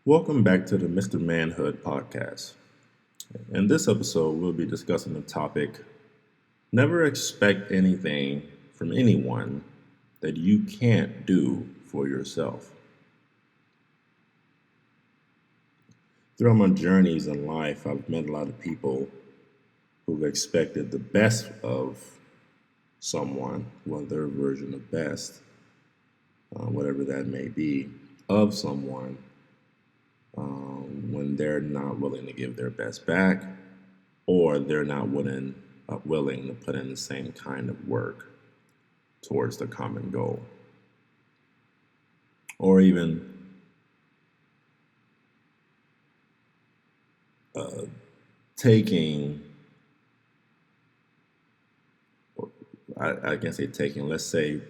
Welcome back to the Mr. Manhood podcast. In this episode, we'll be discussing the topic never expect anything from anyone that you can't do for yourself. Throughout my journeys in life, I've met a lot of people who've expected the best of someone, well, their version of best, whatever that may be, of someone when they're not willing to give their best back or they're not willing to put in the same kind of work towards the common goal. Or even taking, I can say taking, let's say,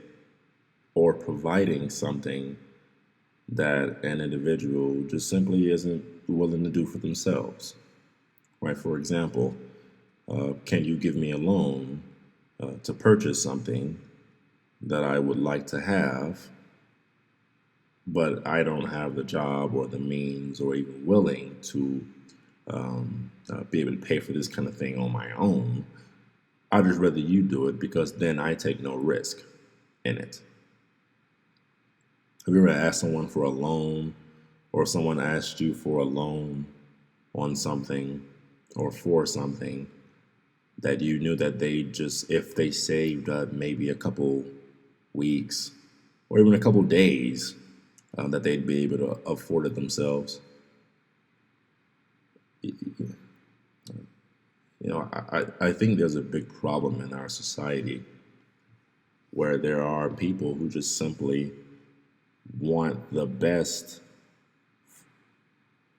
or providing something that an individual just simply isn't willing to do for themselves. Right? For example, can you give me a loan to purchase something that I would like to have, but I don't have the job or the means or even willing to be able to pay for this kind of thing on my own? I'd just rather you do it because then I take no risk in it. Have you ever asked someone for a loan, or someone asked you for a loan on something or for something that you knew that they just, if they saved up maybe a couple weeks or even a couple days, that they'd be able to afford it themselves? You know, I think there's a big problem in our society where there are people who just simply want the best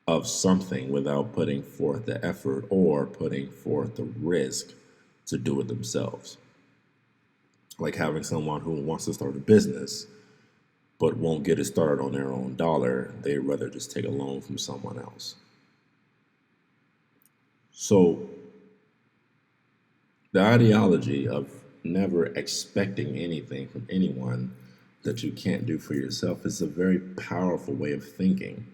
of something without putting forth the effort or putting forth the risk to do it themselves. Like having someone who wants to start a business but won't get it started on their own dollar. They'd rather just take a loan from someone else. So the ideology of never expecting anything from anyone that you can't do for yourself is a very powerful way of thinking.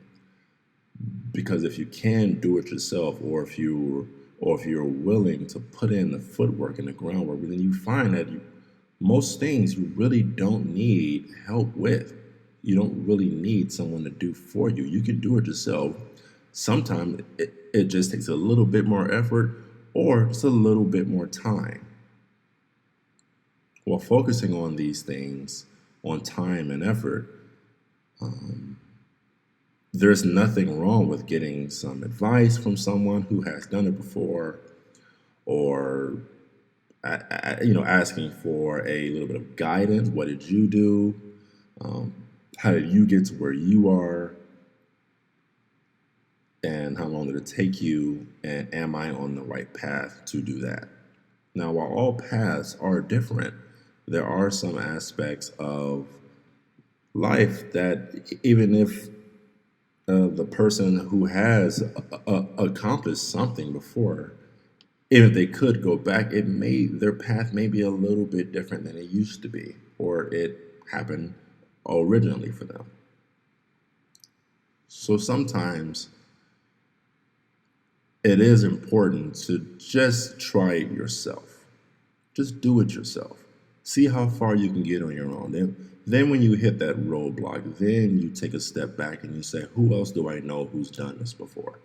Because if you can do it yourself, or if you're willing to put in the footwork and the groundwork, then you find that most things you really don't need help with. You don't really need someone to do for you. You can do it yourself. Sometimes it just takes a little bit more effort or just a little bit more time. While focusing on these things, on time and effort, there's nothing wrong with getting some advice from someone who has done it before, or asking for a little bit of guidance. What did you do? How did you get to where you are? And how long did it take you? And am I on the right path to do that? Now, while all paths are different, there are some aspects of life that even if the person who has accomplished something before, if they could go back, their path may be a little bit different than it used to be, or it happened originally for them. So sometimes it is important to just try it yourself. Just do it yourself. See how far you can get on your own. Then when you hit that roadblock, then you take a step back and you say, who else do I know who's done this before?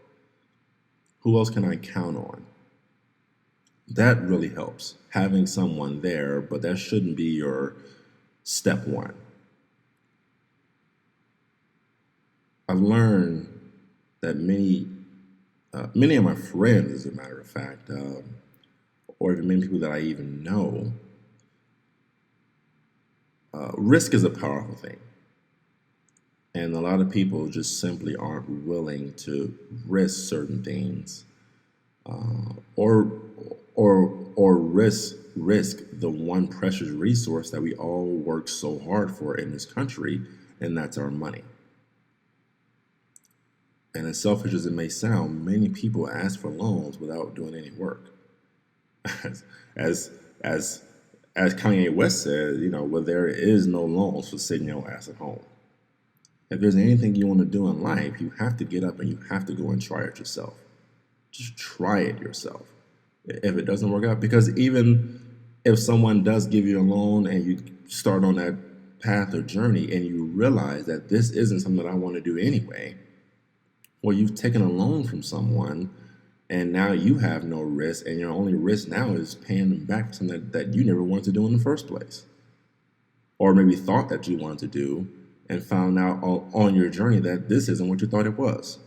Who else can I count on? That really helps, having someone there, but that shouldn't be your step one. I've learned that many of my friends, as a matter of fact, or even many people that I even know, risk is a powerful thing. And a lot of people just simply aren't willing to risk certain things, or risk the one precious resource that we all work so hard for in this country, and that's our money. And as selfish as it may sound, many people ask for loans without doing any work. as as as Kanye West said, well, there is no loans for sitting your ass at home. If there's anything you want to do in life, you have to get up and you have to go and try it yourself. Just try it yourself. If it doesn't work out, because even if someone does give you a loan and you start on that path or journey and you realize that this isn't something that I want to do anyway, or you've taken a loan from someone and now you have no risk, and your only risk now is paying them back for something that you never wanted to do in the first place, or maybe thought that you wanted to do and found out on your journey that this isn't what you thought it was.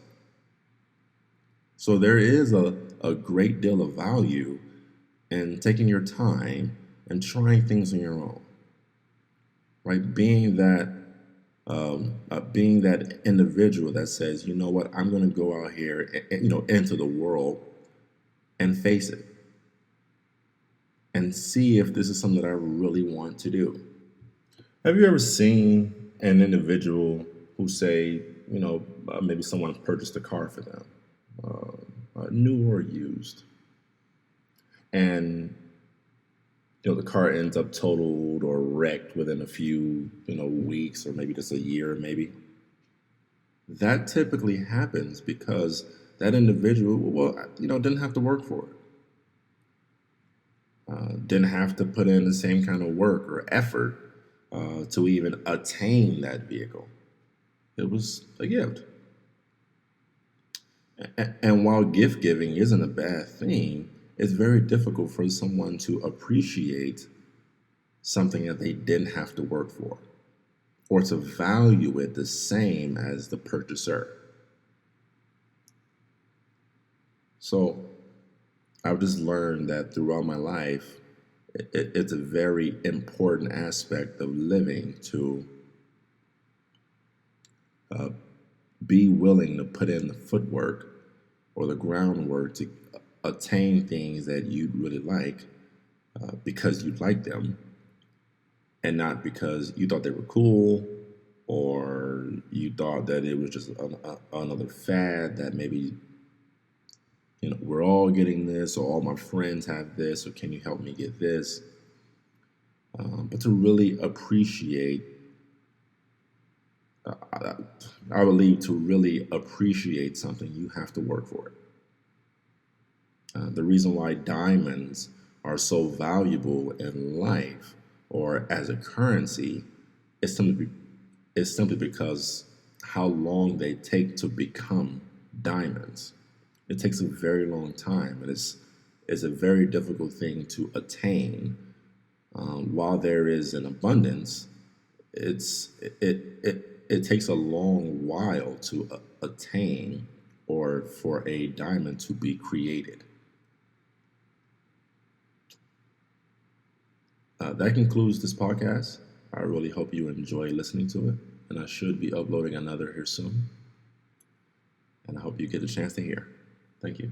So there is a great deal of value in taking your time and trying things on your own, right? Being that individual that says, you know what, I'm going to go out here, and, into the world and face it and see if this is something that I really want to do. Have you ever seen an individual who say, maybe someone purchased a car for them, new or used, and the car ends up totaled or wrecked within a few, weeks, or maybe just a year, maybe. That typically happens because that individual, didn't have to work for it. Didn't have to put in the same kind of work or effort to even attain that vehicle. It was a gift. And while gift giving isn't a bad thing, it's very difficult for someone to appreciate something that they didn't have to work for, or to value it the same as the purchaser. So I've just learned that throughout my life, it's a very important aspect of living to be willing to put in the footwork or the groundwork to attain things that you'd really like, because you like them, and not because you thought they were cool, or you thought that it was just another fad that maybe, we're all getting this, or all my friends have this, or can you help me get this? But to really appreciate, I believe to really appreciate something, you have to work for it. The reason why diamonds are so valuable in life or as a currency is simply because how long they take to become diamonds. It takes a very long time, and it's a very difficult thing to attain. While there is an abundance, it takes a long while to attain, or for a diamond to be created. That concludes this podcast. I really hope you enjoy listening to it, and I should be uploading another here soon. And I hope you get a chance to hear. Thank you.